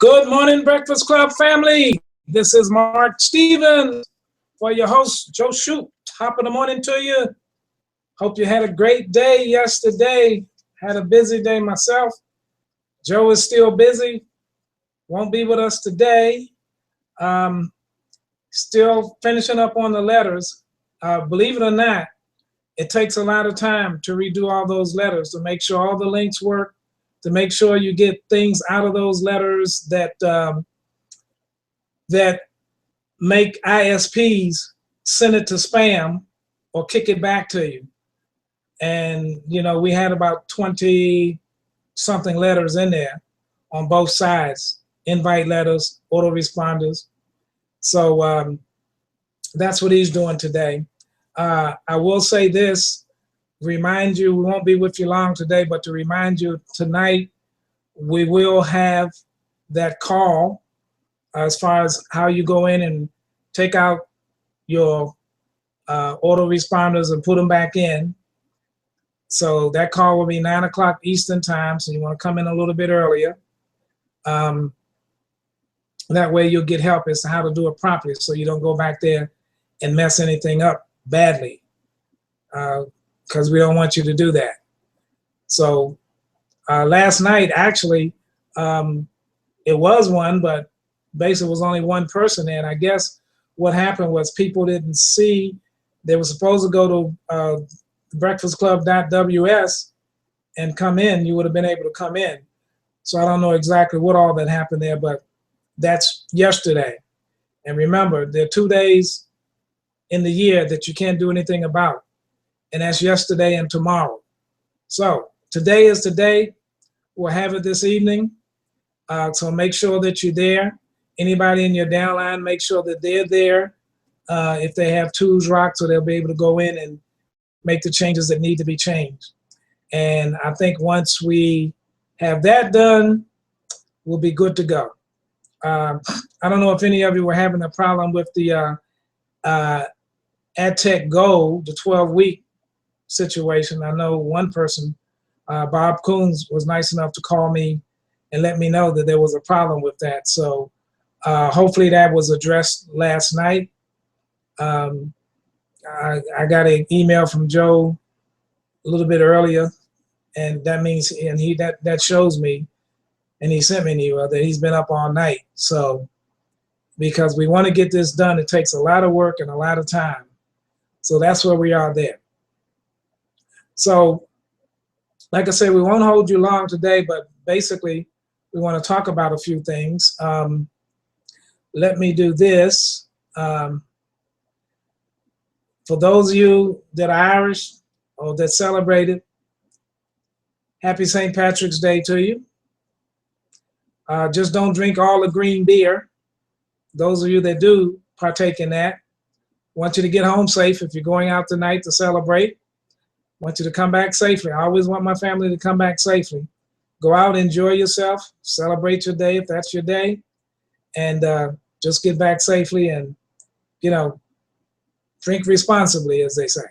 Good morning, Breakfast Club family. This is Mark Stevens for your host, Joe Shute. Top of the morning to you. Hope you had a great day yesterday. Had a busy day myself. Joe is still busy. Won't be with us today. Still finishing up on the letters. Believe it or not, it takes a lot of time to redo all those letters to make sure all the links work, to make sure you get things out of those letters that that make ISPs send it to spam or kick it back to you. And we had about 20 something letters in there on both sides, invite letters, autoresponders. So that's what he's doing today. I will say this, remind you, we won't be with you long today, but to remind you, tonight we will have that call as far as how you go in and take out your autoresponders and put them back in. So that call will be 9 o'clock Eastern time, so you want to come in a little bit earlier. That way you'll get help as to how to do it properly so you don't go back there and mess anything up badly, because we don't want you to do that. So last night, actually, it was one, but basically was only one person there. And I guess what happened was people didn't see, they were supposed to go to breakfastclub.ws and come in. You would have been able to come in. So I don't know exactly what all that happened there, but that's yesterday. And remember, there are 2 days in the year that you can't do anything about, and that's yesterday and tomorrow. So today is today. We'll have it this evening. So make sure that you're there. Anybody in your downline, make sure that they're there. If they have tools rocked, so they'll be able to go in and make the changes that need to be changed. And I think once we have that done, we'll be good to go. I don't know if any of you were having a problem with the AdTech Go, the 12-week situation. I know one person, Bob Coons, was nice enough to call me and let me know that there was a problem with that. So hopefully that was addressed last night. I got an email from Joe a little bit earlier, and that means, and that shows me, and he sent me an email that he's been up all night. So because we want to get this done, it takes a lot of work and a lot of time. So that's where we are there. So like I said, we won't hold you long today, but basically we want to talk about a few things. Let me do this. For those of you that are Irish or that celebrate it, happy St. Patrick's Day to you. Just don't drink all the green beer. Those of you that do partake in that, want you to get home safe if you're going out tonight to celebrate. Want you to come back safely. I always want my family to come back safely. Go out, enjoy yourself, celebrate your day if that's your day, and just get back safely and, drink responsibly, as they say.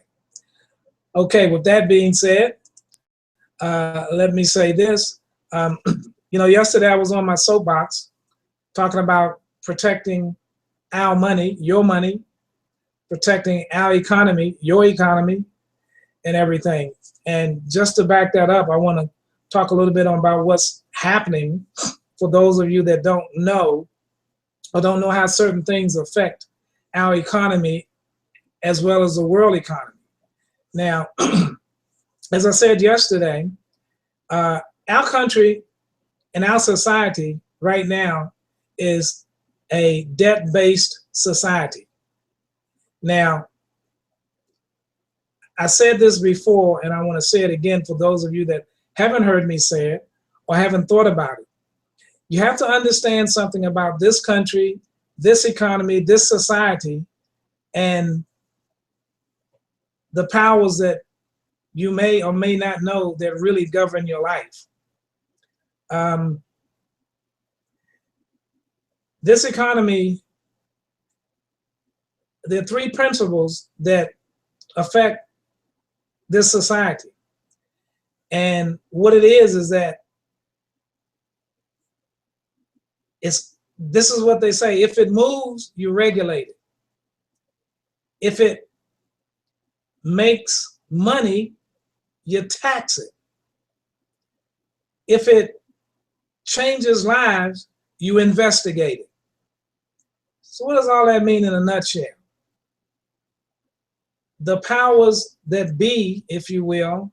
Okay, with that being said, let me say this. Yesterday I was on my soapbox talking about protecting our money, your money, protecting our economy, your economy, and everything. And just to back that up, I want to talk a little bit about what's happening for those of you that don't know or don't know how certain things affect our economy as well as the world economy. Now, as I said yesterday, our country and our society right now is a debt-based society. Now, I said this before, and I want to say it again for those of you that haven't heard me say it or haven't thought about it. You have to understand something about this country, this economy, this society, and the powers that you may or may not know that really govern your life. This economy, there are three principles that affect this society. And what it is that This is what they say: if it moves, you regulate it. If it makes money, you tax it. If it changes lives, you investigate it. So what does all that mean in a nutshell? The powers that be, if you will,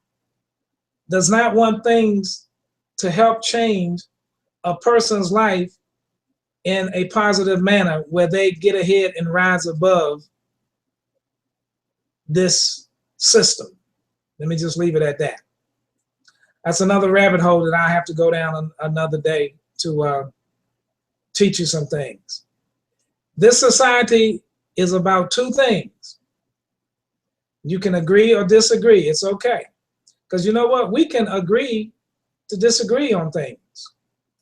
does not want things to help change a person's life in a positive manner where they get ahead and rise above this system. Let me just leave it at that. That's another rabbit hole that I have to go down another day to teach you some things. This society is about two things. You can agree or disagree. It's okay. Because you know what? We can agree to disagree on things.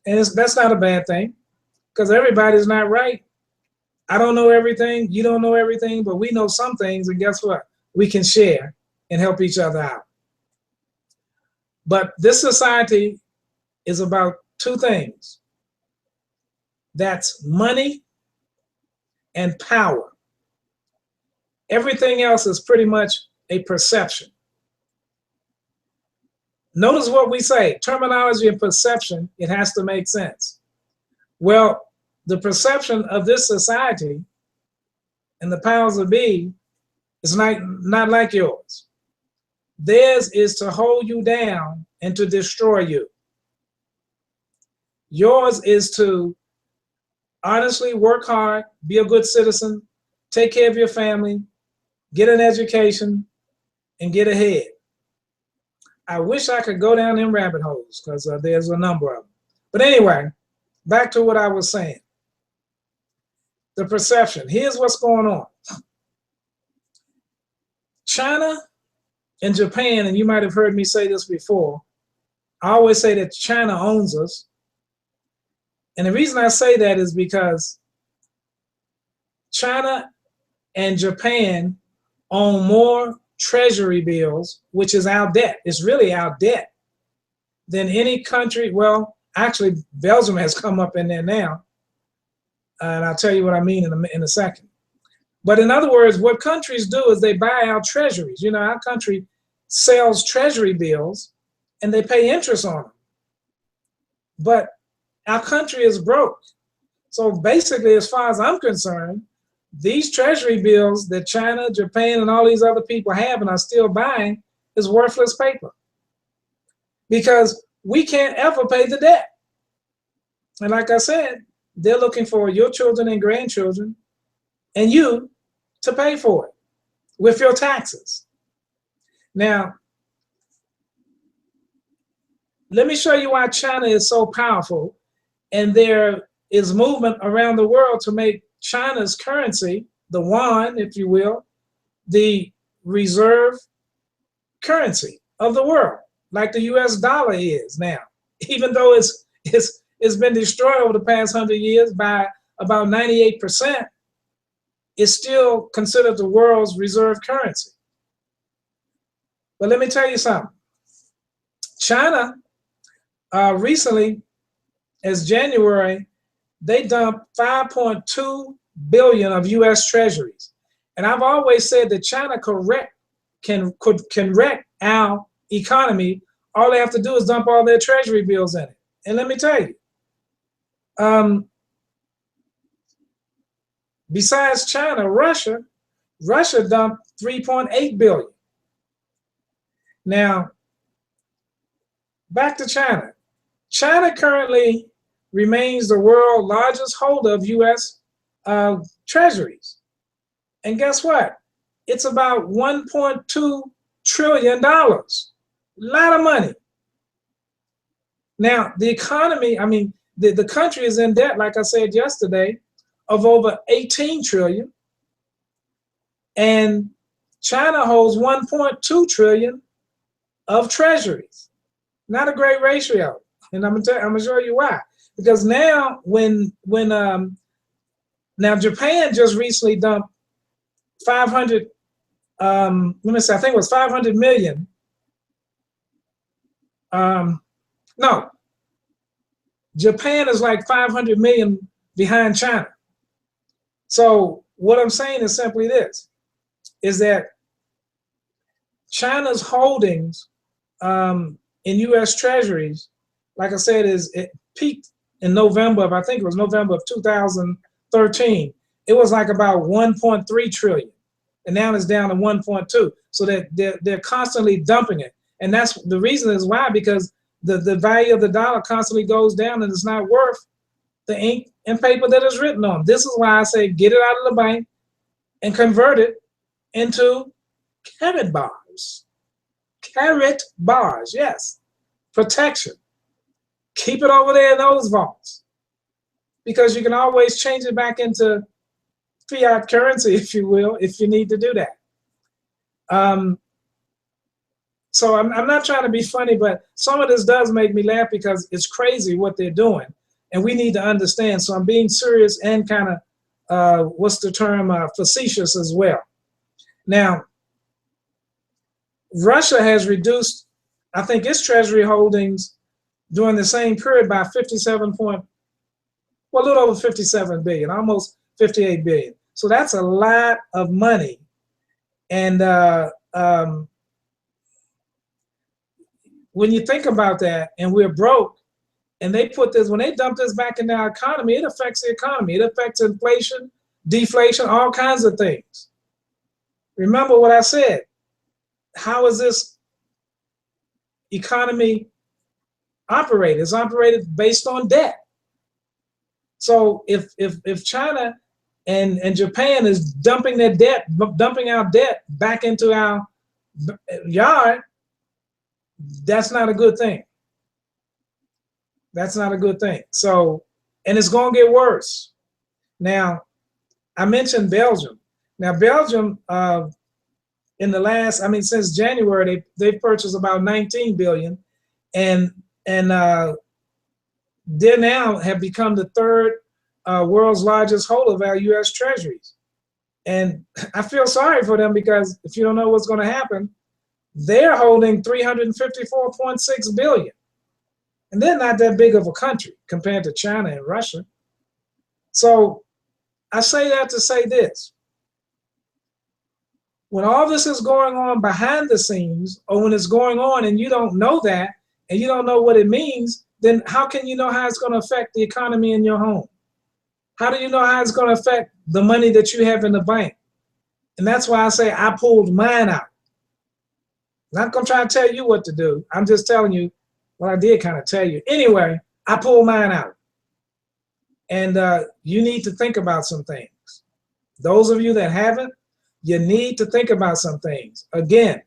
And that's not a bad thing, because everybody's not right. I don't know everything. You don't know everything, but we know some things. And guess what? We can share and help each other out. But this society is about two things. That's money and power. Everything else is pretty much a perception. Notice what we say, terminology and perception, it has to make sense. Well, the perception of this society and the powers that be is not like yours. Theirs is to hold you down and to destroy you. Yours is to honestly work hard, be a good citizen, take care of your family, get an education, and get ahead. I wish I could go down them rabbit holes, because there's a number of them. But anyway, back to what I was saying. The perception. Here's what's going on. China and Japan, and you might have heard me say this before, I always say that China owns us. And the reason I say that is because China and Japan own more treasury bills, which is our debt. It's really our debt, than any country. Well, actually, Belgium has come up in there now. And I'll tell you what I mean in a second. But in other words, what countries do is they buy our treasuries. You know, our country sells treasury bills and they pay interest on them. But our country is broke. So basically, as far as I'm concerned, these treasury bills that China, Japan, and all these other people have and are still buying is worthless paper, because we can't ever pay the debt. And like I said, they're looking for your children and grandchildren and you to pay for it with your taxes. Now, let me show you why China is so powerful, and there is movement around the world to make China's currency, the yuan, if you will, the reserve currency of the world, like the US dollar is now. Even though it's been destroyed over the past 100 years by about 98%, it's still considered the world's reserve currency. But let me tell you something. China recently, as January, they dumped 5.2 billion of US treasuries. And I've always said that China can wreck our economy. All they have to do is dump all their treasury bills in it. And let me tell you, besides China, Russia dumped 3.8 billion. Now, back to China. China currently remains the world's largest holder of US treasuries. And guess what? It's about $1.2 trillion. A lot of money. Now, the economy, I mean, the country is in debt, like I said yesterday, of over 18 trillion. And China holds 1.2 trillion of treasuries. Not a great ratio. And I'm gonna show you why. Because now now Japan just recently dumped 500, let me see, I think it was 500 million. No, Japan is like 500 million behind China. So what I'm saying is simply this, is that China's holdings in U.S. Treasuries, like I said, it peaked in November of, I think it was November of 2013. It was like about 1.3 trillion, and now it's down to 1.2. So they're constantly dumping it, and that's the reason is why, because the value of the dollar constantly goes down, and it's not worth the ink and paper that is written on. This is why I say get it out of the bank and convert it into carrot bars. Carrot bars, yes. Protection. Keep it over there in those vaults, because you can always change it back into fiat currency, if you will, if you need to do that. So I'm not trying to be funny, but some of this does make me laugh because it's crazy what they're doing, and we need to understand. So I'm being serious and kind of, what's the term, facetious as well. Now, Russia has reduced, I think, its treasury holdings during the same period by 57 point, well, a little over 57 billion, almost 58 billion. So that's a lot of money. And when you think about that, and we're broke, and they put this, when they dump this back into our economy, it affects the economy. It affects inflation, deflation, all kinds of things. Remember what I said. How is this economy operated? It's operated based on debt. So if China and Japan is dumping their debt, dumping our debt back into our yard, that's not a good thing. That's not a good thing. So, and it's going to get worse. Now, I mentioned Belgium. Now, Belgium, in the last, I mean, since January, they've purchased about 19 billion, and they now have become the third world's largest holder of our U.S. treasuries. And I feel sorry for them, because if you don't know what's going to happen, they're holding 354.6 billion. And they're not that big of a country compared to China and Russia. So I say that to say this. When all this is going on behind the scenes, or when it's going on and you don't know that, and you don't know what it means, then how can you know how it's going to affect the economy in your home? How do you know how it's going to affect the money that you have in the bank? And that's why I say I pulled mine out. I'm not going to try to tell you what to do. I'm just telling you what I did kind of tell you. Anyway, I pulled mine out. And you need to think about some things. Those of you that haven't, you need to think about some things. Again,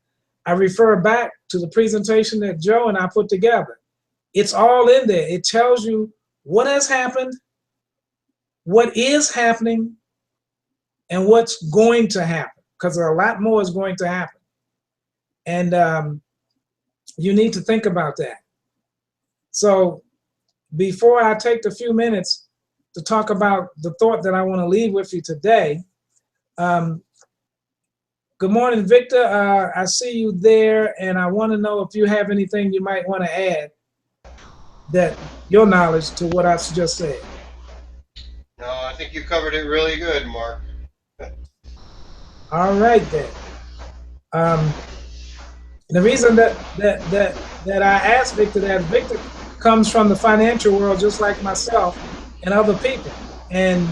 I refer back to the presentation that Joe and I put together. It's all in there. It tells you what has happened, what is happening, and what's going to happen, because a lot more is going to happen. And you need to think about that. So before I take the few minutes to talk about the thought that I want to leave with you today, good morning, Victor. I see you there, and I want to know if you have anything you might want to add, that your knowledge to what I've just said. No, I think you covered it really good, Mark. All right then. The reason that I asked Victor that, Victor comes from the financial world just like myself and other people. And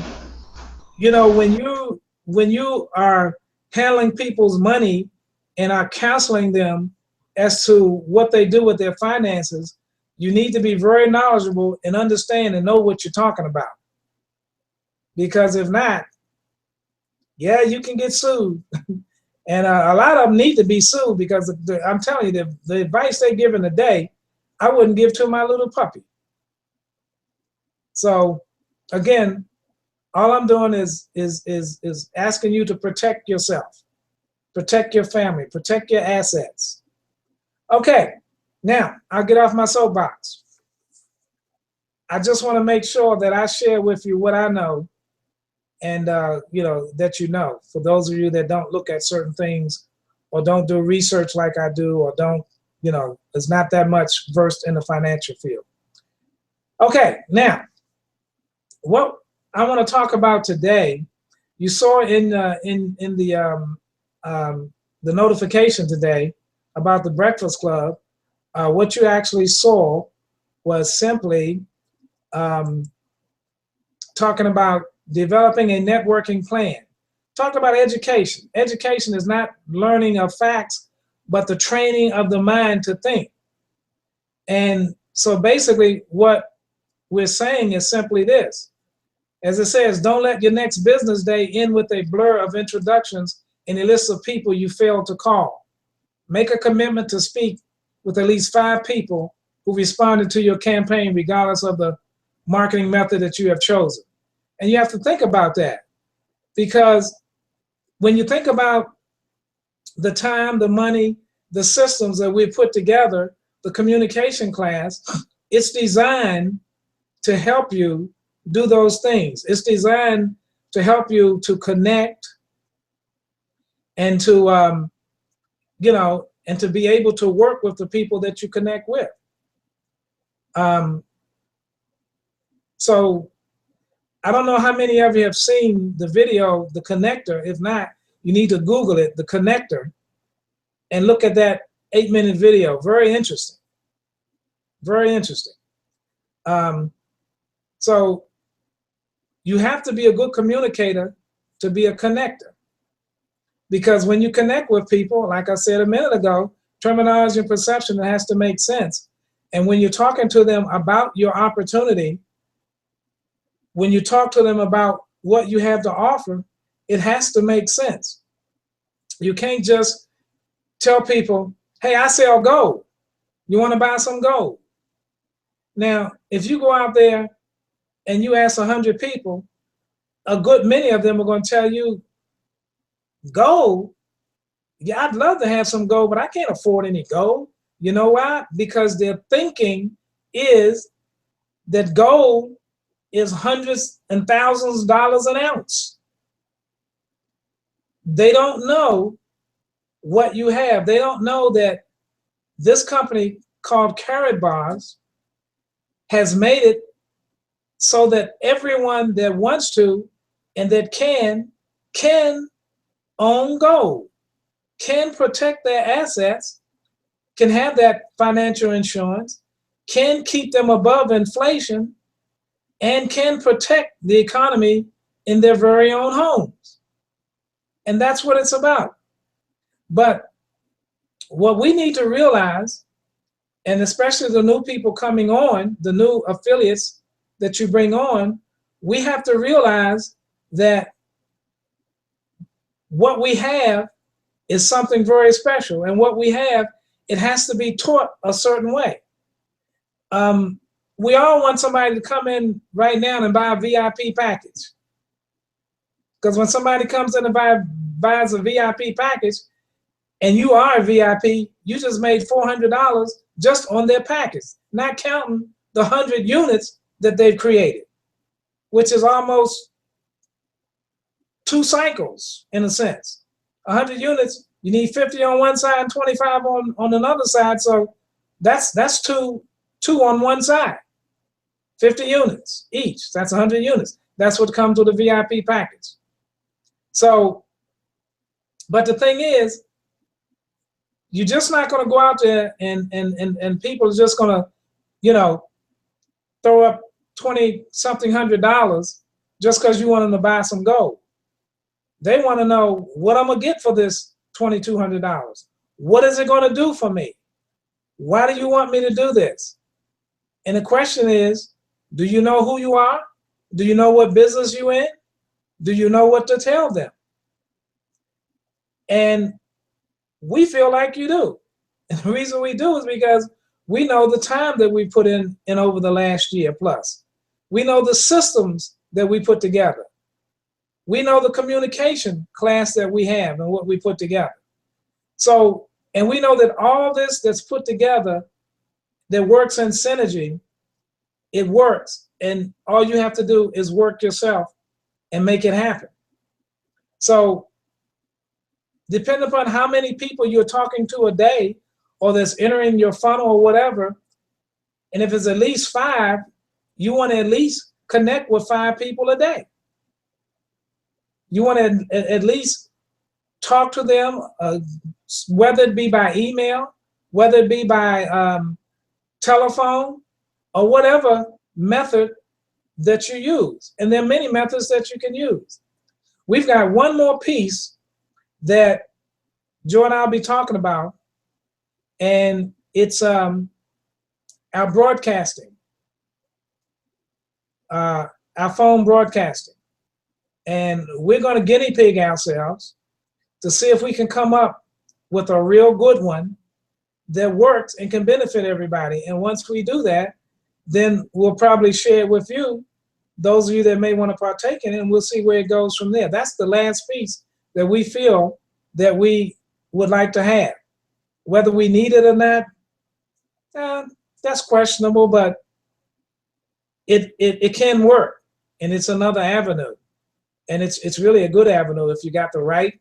you know, when you are handling people's money and are counseling them as to what they do with their finances, you need to be very knowledgeable and understand and know what you're talking about. Because if not, yeah, you can get sued. And a lot of them need to be sued, because I'm telling you, the advice they give in the day, I wouldn't give to my little puppy. So again, all I'm doing is asking you to protect yourself, protect your family, protect your assets. Okay, now I'll get off my soapbox. I just want to make sure that I share with you what I know, and you know, that you know, for those of you that don't look at certain things or don't do research like I do, or don't, you know, is not that much versed in the financial field. Okay, now, what I want to talk about today, you saw in the notification today about the Breakfast Club. What you actually saw was simply talking about developing a networking plan. Talk about education. Education is not learning of facts, but the training of the mind to think. And so basically what we're saying is simply this. As it says, don't let your next business day end with a blur of introductions and a list of people you failed to call. Make a commitment to speak with at least 5 people who responded to your campaign, regardless of the marketing method that you have chosen. And you have to think about that, because when you think about the time, the money, the systems that we put together, the communication class, it's designed to help you do those things. It's designed to help you to connect and to, you know, and to be able to work with the people that you connect with. So I don't know how many of you have seen the video, The Connector. If not, you need to Google it, The Connector, and look at that 8-minute video. Very interesting. Very interesting. So you have to be a good communicator to be a connector. Because when you connect with people, like I said a minute ago, terminology and perception, it has to make sense. And when you're talking to them about your opportunity, when you talk to them about what you have to offer, it has to make sense. You can't just tell people, hey, I sell gold. You want to buy some gold? Now, if you go out there and you ask 100 people, a good many of them are going to tell you, gold? Yeah, I'd love to have some gold, but I can't afford any gold. You know why? Because their thinking is that gold is hundreds and thousands of dollars an ounce. They don't know what you have. They don't know that this company called Karatbars has made it so that everyone that wants to and that can own gold, can protect their assets, can have that financial insurance, can keep them above inflation, and can protect the economy in their very own homes. And that's what it's about. But what we need to realize, and especially the new people coming on, the new affiliates that you bring on, we have to realize that what we have is something very special. And what we have, it has to be taught a certain way. We all want somebody to come in right now and buy a VIP package. Because when somebody comes in and buys a VIP package, and you are a VIP, you just made $400 just on their package, not counting the 100 units that they've created, which is almost 2 cycles in a sense. 100 units, you need 50 on one side and 25 on another side. So that's two on one side. 50 units each, that's 100 units. That's what comes with a VIP package. So, but the thing is, you're just not going to go out there and people are just going to, you know, throw up $20-something hundred just because you want them to buy some gold. They want to know what I'm going to get for this $2,200. What is it going to do for me? Why do you want me to do this? And the question is, do you know who you are? Do you know what business you're in? Do you know what to tell them? And we feel like you do. And the reason we do is because we know the time that we put in over the last year plus. We know the systems that we put together. We know the communication class that we have and what we put together. So, and we know that all this that's put together that works in synergy, it works. And all you have to do is work yourself and make it happen. So, depending upon how many people you're talking to a day or that's entering your funnel or whatever, and if it's at least 5, you want to at least connect with 5 people a day. You want to at least talk to them, whether it be by email, whether it be by telephone, or whatever method that you use. And there are many methods that you can use. We've got one more piece that Joe and I'll be talking about, and it's our broadcasting, our phone broadcasting. And we're going to guinea pig ourselves to see if we can come up with a real good one that works and can benefit everybody. And once we do that, then we'll probably share it with you, those of you that may want to partake in it, and we'll see where it goes from there. That's the last piece that we feel that we would like to have. Whether we need it or not, that's questionable, but it can work, and it's another avenue. And it's really a good avenue if you got the right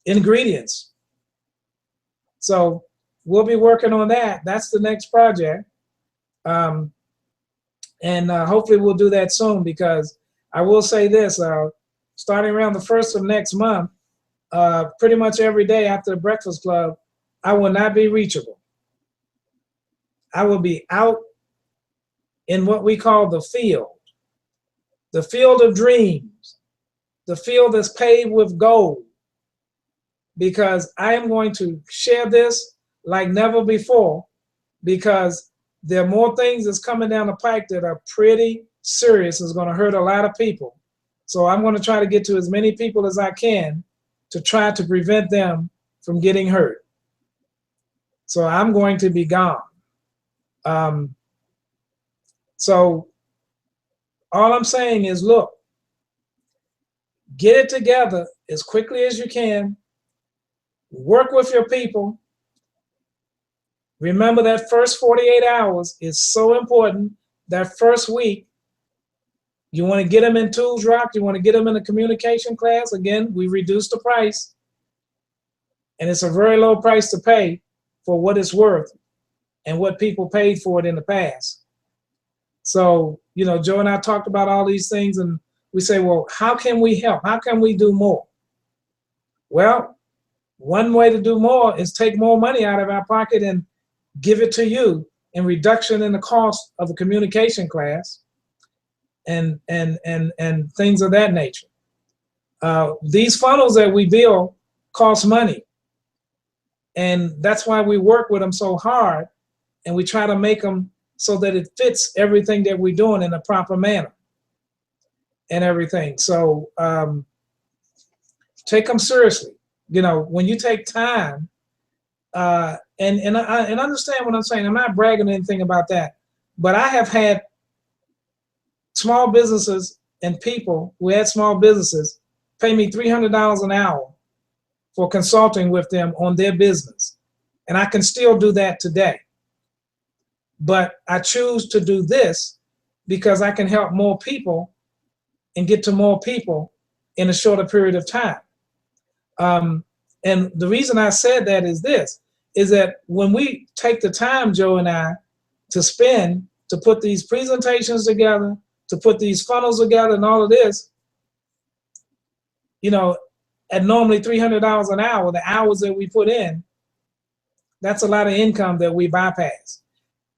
ingredients. So we'll be working on that. That's the next project. And hopefully we'll do that soon, because I will say this, starting around the 1st of next month, pretty much every day after the Breakfast Club, I will not be reachable. I will be out in what we call the field of dreams, the field that's paved with gold, because I am going to share this like never before, because there are more things that's coming down the pike that are pretty serious. It's going to hurt a lot of people. So I'm going to try to get to as many people as I can to try to prevent them from getting hurt. So I'm going to be gone. So all I'm saying is, look, get it together as quickly as you can. Work with your people. Remember that first 48 hours is so important. That first week, you want to get them in Tools Rock. You want to get them in a communication class. Again, we reduced the price. And it's a very low price to pay for what it's worth and what people paid for it in the past. So, you know, Joe and I talked about all these things, and we say, well, how can we help? How can we do more? Well, one way to do more is take more money out of our pocket and give it to you in reduction in the cost of the communication class and things of that nature. These funnels that we build cost money. And that's why we work with them so hard, and we try to make them so that it fits everything that we're doing in a proper manner and everything. So take them seriously. You know, when you take time, and understand what I'm saying. I'm not bragging anything about that, but I have had small businesses and people who had small businesses pay me $300 an hour for consulting with them on their business. And I can still do that today. But I choose to do this because I can help more people and get to more people in a shorter period of time. And the reason I said that is this, is that when we take the time, Joe and I, to spend to put these presentations together, to put these funnels together and all of this, you know, at normally $300 an hour, the hours that we put in, that's a lot of income that we bypass.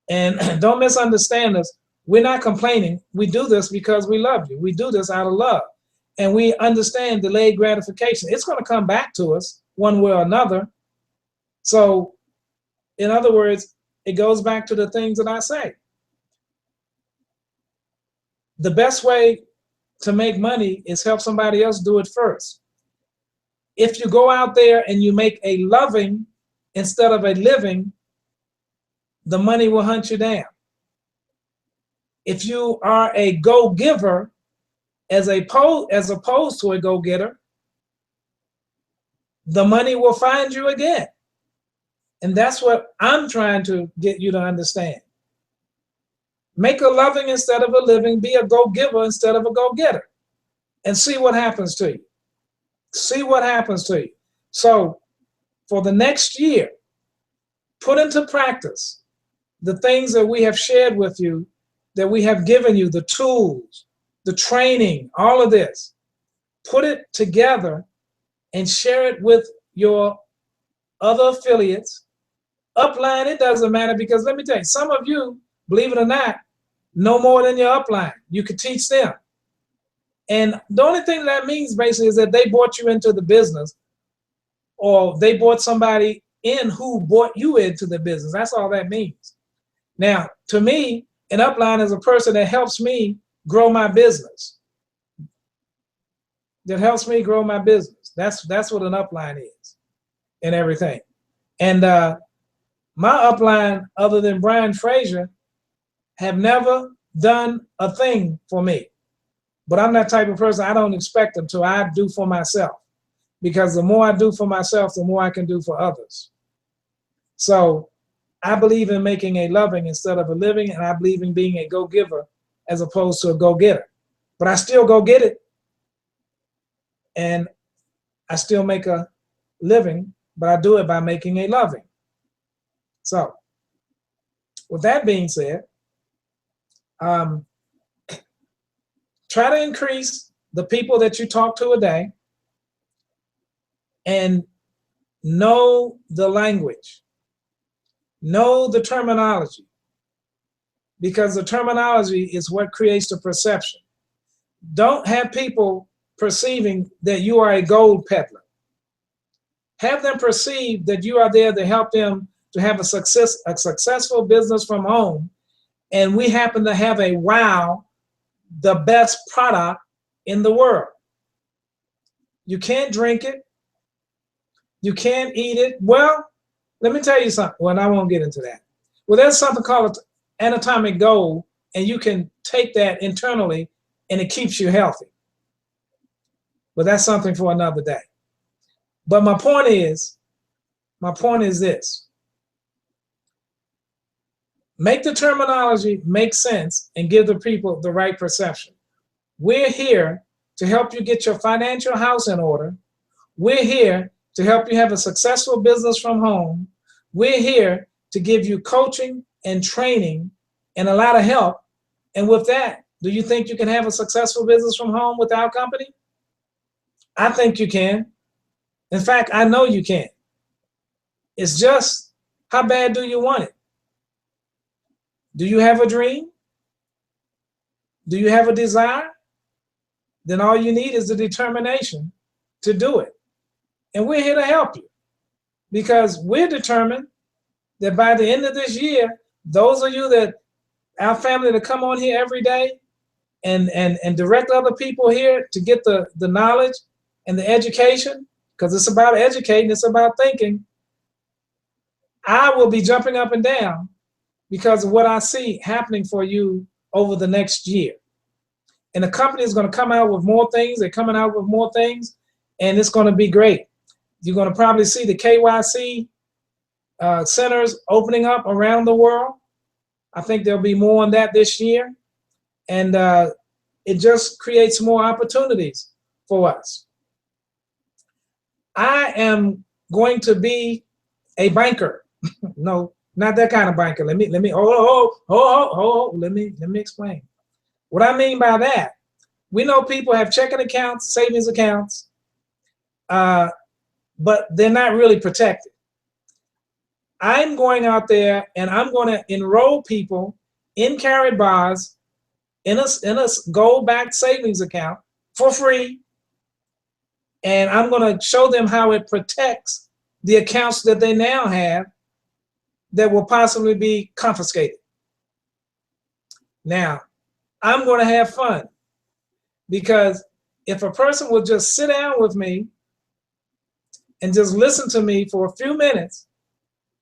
And don't misunderstand us. We're not complaining. We do this because we love you. We do this out of love. And we understand delayed gratification. It's going to come back to us one way or another. So, in other words, it goes back to the things that I say. The best way to make money is help somebody else do it first. If you go out there and you make a loving instead of a living, the money will hunt you down. If you are a go-giver as opposed to a go-getter, the money will find you again. And that's what I'm trying to get you to understand. Make a loving instead of a living, be a go-giver instead of a go-getter, and see what happens to you. See what happens to you. So for the next year, put into practice the things that we have shared with you, that we have given you, the tools, the training, all of this, put it together and share it with your other affiliates. Upline, it doesn't matter, because let me tell you, some of you, believe it or not, know more than your upline. You could teach them. And the only thing that means basically is that they brought you into the business, or they brought somebody in who brought you into the business. That's all that means. Now, to me, an upline is a person that helps me grow my business. That helps me grow my business. That's what an upline is and everything. And my upline, other than Brian Frazier, have never done a thing for me. But I'm that type of person, I don't expect them to. I do for myself. Because the more I do for myself, the more I can do for others. So I believe in making a loving instead of a living, and I believe in being a go-giver as opposed to a go-getter. But I still go get it. And I still make a living, but I do it by making a loving. So with that being said, try to increase the people that you talk to a day and know the language, know the terminology, because the terminology is what creates the perception. Don't have people perceiving that you are a gold peddler. Have them perceive that you are there to help them to have a successful business from home, and we happen to have a wow, the best product in the world. You can't drink it. You can't eat it. Well, let me tell you something. Well, I won't get into that. Well, there's something called anatomic gold, and you can take that internally, and it keeps you healthy. But that's something for another day. But my point is this. Make the terminology make sense and give the people the right perception. We're here to help you get your financial house in order. We're here to help you have a successful business from home. We're here to give you coaching and training and a lot of help. And with that, do you think you can have a successful business from home with our company? I think you can. In fact, I know you can. It's just, how bad do you want it? Do you have a dream? Do you have a desire? Then all you need is the determination to do it. And we're here to help you, because we're determined that by the end of this year, those of you that, our family, that come on here every day and direct other people here to get the knowledge and the education, because it's about educating, it's about thinking, I will be jumping up and down because of what I see happening for you over the next year. And the company is going to come out with more things. They're coming out with more things, and it's going to be great. You're going to probably see the KYC centers opening up around the world. I think there'll be more on that this year. And it just creates more opportunities for us. I am going to be a banker. No, not that kind of banker. Let me let me explain. What I mean by that, we know people have checking accounts, savings accounts, but they're not really protected. I'm going out there and I'm going to enroll people in Karatbars in a gold-backed savings account for free. And I'm going to show them how it protects the accounts that they now have that will possibly be confiscated. Now, I'm going to have fun, because if a person will just sit down with me and just listen to me for a few minutes,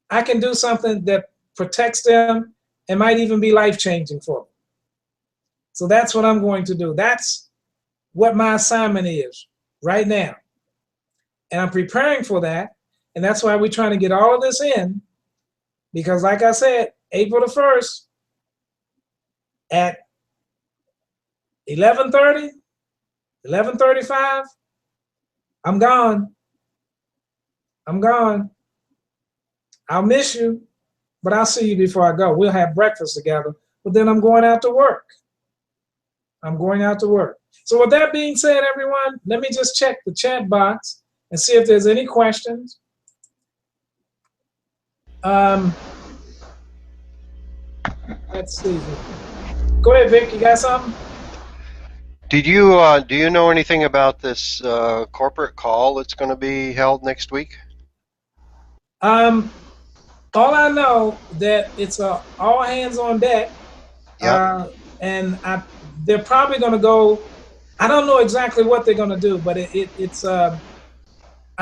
I can do something that protects them and might even be life-changing for them. So that's what I'm going to do. That's what my assignment is right now. And I'm preparing for that. And that's why we're trying to get all of this in, because like I said, April the 1st at 11:30, 11:35, I'm gone. I'm gone. I'll miss you. but I'll see you before I go. We'll have breakfast together, but then I'm going out to work. I'm going out to work. So with that being said, everyone, let me just check the chat box and see if there's any questions. Let's see. Go ahead, Vic. You got something? Did you do you know anything about this corporate call that's going to be held next week? All I know that it's all hands on deck. Yeah. And they're probably going to go. I don't know exactly what they're going to do, but it's. I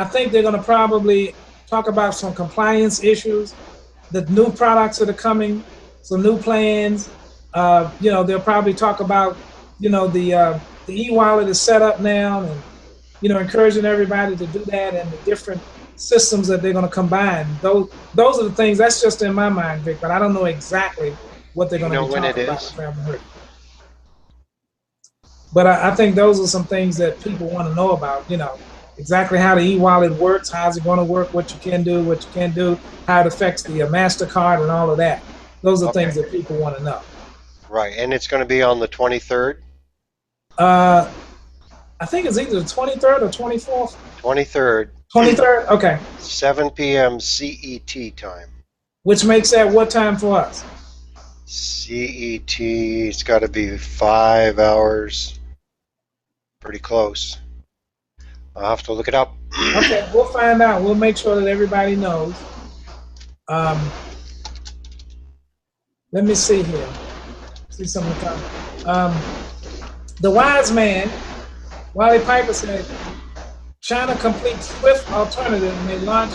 think they're going to probably talk about some compliance issues, the new products that are coming, some new plans. They'll probably talk about, the e-wallet is set up now, and encouraging everybody to do that, and the different systems that they're going to combine. Those are the things. That's just in my mind, Vic, but I don't know exactly what they're going to be talking about. If I haven't heard. But I think those are some things that people want to know about. Exactly how the e-wallet works, how's it going to work, what you can do, what you can't do, how it affects the MasterCard and all of that. Those are things that people want to know. Right, and it's going to be on the 23rd? I think it's either the 23rd or 24th. 23rd. 23rd, okay. 7 p.m. CET time. Which makes that what time for us? CET, it's got to be 5 hours. Pretty close. I'll have to look it up. Okay, we'll find out. We'll make sure that everybody knows. Let me see here. See something coming. The wise man, Wally Piper, said, China completes swift alternative and may launch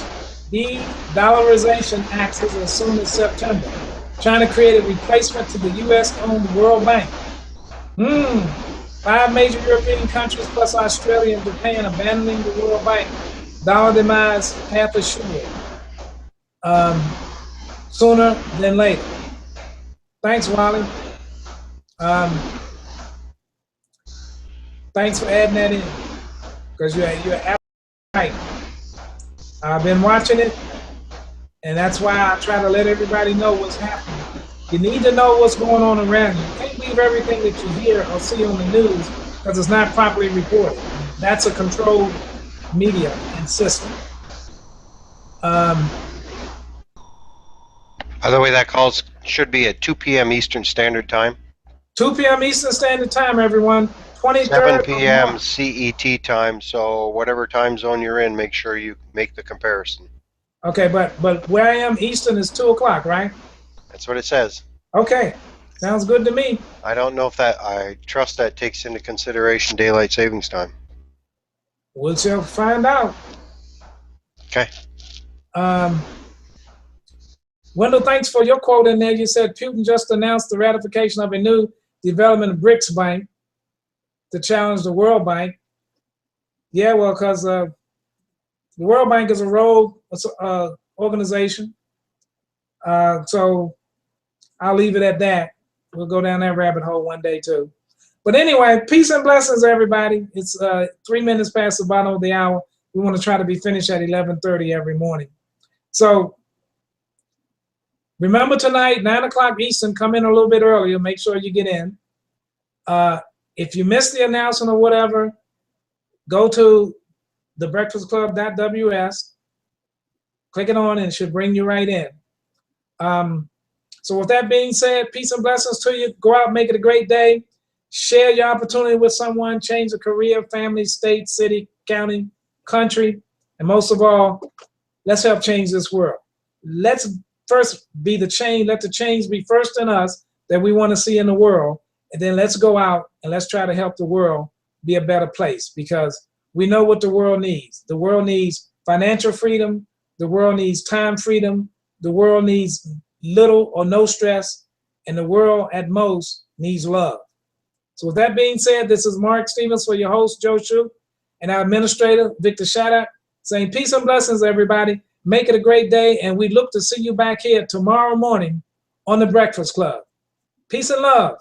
de-dollarization axis as soon as September. China created replacement to the U.S.-owned World Bank. 5 major European countries plus Australia and Japan abandoning the World Bank. Dollar demise path assured. Sooner than later. Thanks, Wally. Thanks for adding that in, because you're absolutely right. I've been watching it, and that's why I try to let everybody know what's happening. You need to know what's going on around you. You can't believe everything that you hear or see on the news because it's not properly reported. That's a controlled media and system. By the way, that call should be at 2 p.m. Eastern Standard Time. 2 p.m. Eastern Standard Time, everyone. 23rd 7 p.m. CET time, so whatever time zone you're in, make sure you make the comparison. Okay, but where I am, Eastern is 2 o'clock, right? That's what it says. Okay, sounds good to me. I don't know if that, I trust that takes into consideration daylight savings time. We'll find out. Okay. Wendell, thanks for your quote in there. You said Putin just announced the ratification of a new development BRICS bank to challenge the World Bank. Yeah, well, because the World Bank is a rogue organization. So I'll leave it at that. We'll go down that rabbit hole one day too. But anyway, peace and blessings, everybody. It's 3 minutes past the bottom of the hour. We want to try to be finished at 11:30 every morning. So remember tonight, 9 o'clock Eastern, come in a little bit earlier. Make sure you get in. If you missed the announcement or whatever, go to thebreakfastclub.ws, click it on, and it should bring you right in. So with that being said, peace and blessings to you. Go out, make it a great day. Share your opportunity with someone, change a career, family, state, city, county, country, and most of all, let's help change this world. Let's first be the change. Let the change be first in us that we want to see in the world. And then let's go out and let's try to help the world be a better place, because we know what the world needs. The world needs financial freedom. The world needs time freedom. The world needs little or no stress. And the world at most needs love. So with that being said, this is Mark Stevens for your host, Joe Shue, and our administrator, Victor Shadak, saying peace and blessings, everybody. Make it a great day. And we look to see you back here tomorrow morning on The Breakfast Club. Peace and love.